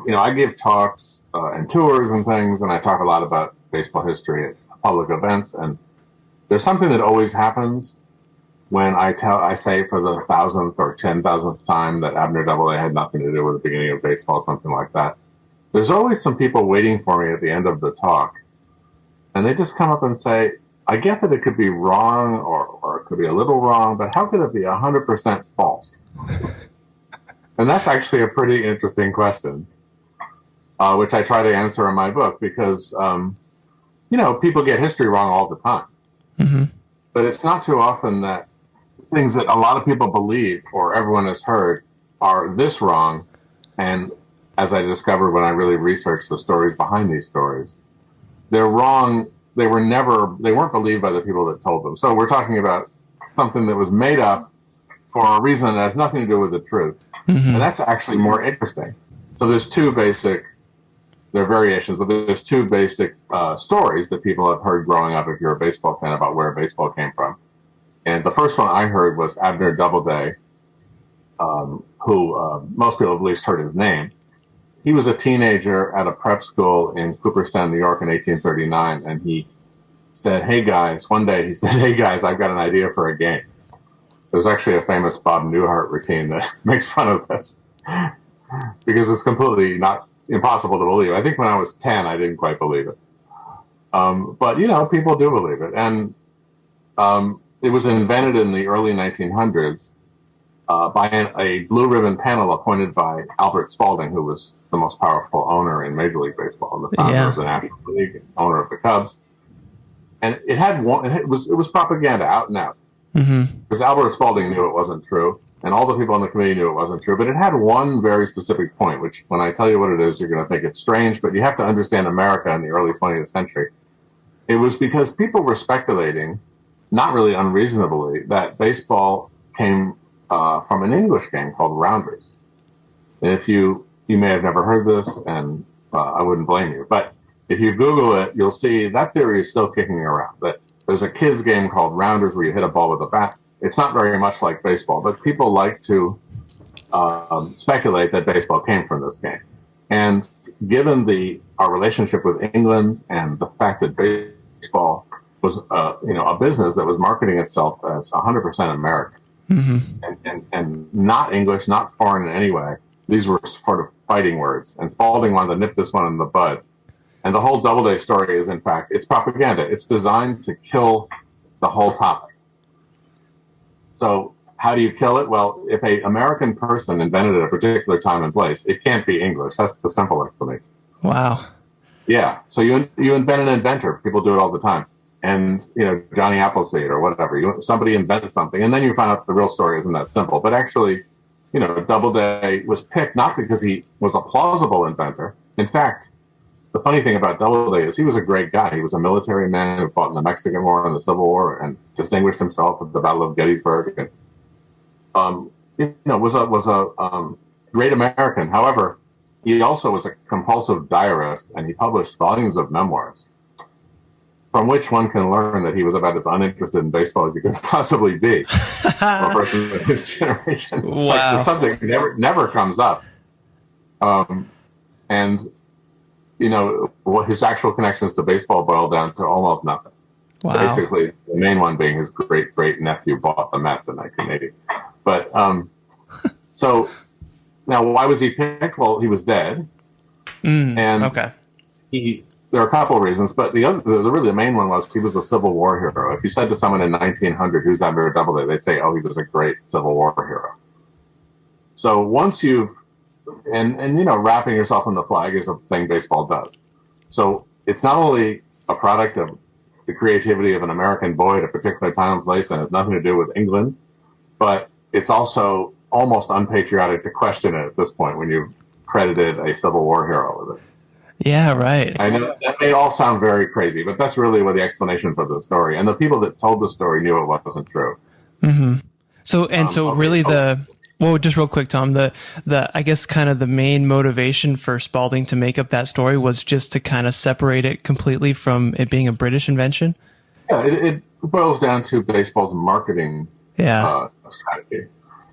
I give talks and tours and things, and I talk a lot about baseball history at public events. And there's something that always happens when I say for the thousandth or 10,000th time that Abner Doubleday had nothing to do with the beginning of baseball, something like that. There's always some people waiting for me at the end of the talk, and they just come up and say, I get that it could be wrong or it could be a little wrong, but how could it be 100% false? And that's actually a pretty interesting question, which I try to answer in my book because, people get history wrong all the time. Mm-hmm. But it's not too often that things that a lot of people believe or everyone has heard are this wrong. And as I discovered when I really researched the stories behind these stories, they're wrong. They weren't believed by the people that told them. So we're talking about something that was made up for a reason that has nothing to do with the truth. Mm-hmm. And that's actually more interesting. So there are variations, but there's two basic stories that people have heard growing up if you're a baseball fan about where baseball came from. And the first one I heard was Abner Doubleday, who most people have at least heard his name. He was a teenager at a prep school in Cooperstown, New York in 1839, and he said, one day he said, hey guys, I've got an idea for a game. There's actually a famous Bob Newhart routine that makes fun of this because it's completely not impossible to believe. I think when I was 10, I didn't quite believe it. But, people do believe it. And it was invented in the early 1900s by a blue ribbon panel appointed by Albert Spalding, who was the most powerful owner in Major League Baseball and the founder of the National League, owner of the Cubs. And it was propaganda out and out. Mm-hmm. Because Albert Spalding knew it wasn't true, and all the people on the committee knew it wasn't true, but it had one very specific point, which when I tell you what it is, you're going to think it's strange, but you have to understand America in the early 20th century. It was because people were speculating, not really unreasonably, that baseball came from an English game called rounders. And if you may have never heard this, and I wouldn't blame you, but if you Google it, you'll see that theory is still kicking around, that there's a kids game called rounders where you hit a ball with a bat. It's not very much like baseball, but people like to speculate that baseball came from this game. And given our relationship with England and the fact that baseball was a business that was marketing itself as 100% American, mm-hmm. and not English, not foreign in any way, these were sort of fighting words. And Spalding wanted to nip this one in the bud. And the whole Doubleday story is, in fact, it's propaganda. It's designed to kill the whole topic. So how do you kill it? Well, if an American person invented it at a particular time and place, it can't be English. That's the simple explanation. Wow. Yeah. So you invent an inventor. People do it all the time. And, Johnny Appleseed or whatever. Somebody invented something, and then you find out the real story isn't that simple. But actually, Doubleday was picked not because he was a plausible inventor. In fact, the funny thing about Doubleday is he was a great guy. He was a military man who fought in the Mexican War and the Civil War and distinguished himself at the Battle of Gettysburg. And, was a great American. However, he also was a compulsive diarist, and he published volumes of memoirs, from which one can learn that he was about as uninterested in baseball as you could possibly be for a person of his generation. Wow. Like, the subject never comes up. And what his actual connections to baseball boiled down to almost nothing. Wow. Basically, the main one being his great nephew bought the Mets in 1980. But so now, why was he picked? Well, he was dead, and okay. There are a couple of reasons, but the main one was he was a Civil War hero. If you said to someone in 1900 who's Abner Doubleday, they'd say, "Oh, he was a great Civil War hero." So once you've wrapping yourself in the flag is a thing baseball does. So it's not only a product of the creativity of an American boy at a particular time and place and has nothing to do with England, but it's also almost unpatriotic to question it at this point when you've credited a Civil War hero with it. Yeah, right. I know that may all sound very crazy, but that's really what the explanation for the story. And the people that told the story knew it wasn't true. Mm-hmm. Well, just real quick, Tom, the I guess kind of the main motivation for Spalding to make up that story was just to kind of separate it completely from it being a British invention. Yeah, it boils down to baseball's marketing strategy.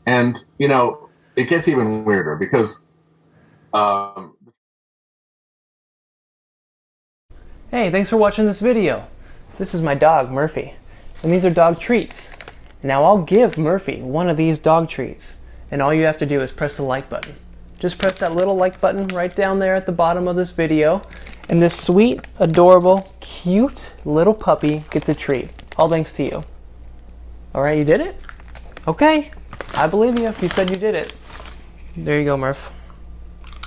And, it gets even weirder because Hey, thanks for watching this video. This is my dog, Murphy, and these are dog treats. Now I'll give Murphy one of these dog treats, and all you have to do is press the like button. Just press that little like button right down there at the bottom of this video, and this sweet, adorable, cute little puppy gets a treat. All thanks to you. Alright, you did it? Okay, I believe you if you said you did it. There you go, Murph.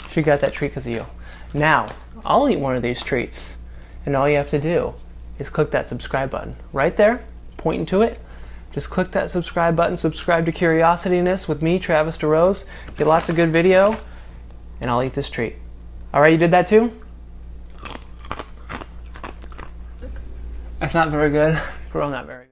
She got that treat because of you. Now, I'll eat one of these treats, and all you have to do is click that subscribe button. Right there, pointing to it. Just click that subscribe button, subscribe to Curiosityness with me, Travis DeRose. Get lots of good video, and I'll eat this treat. Alright, you did that too? That's not very good. Girl, not very good.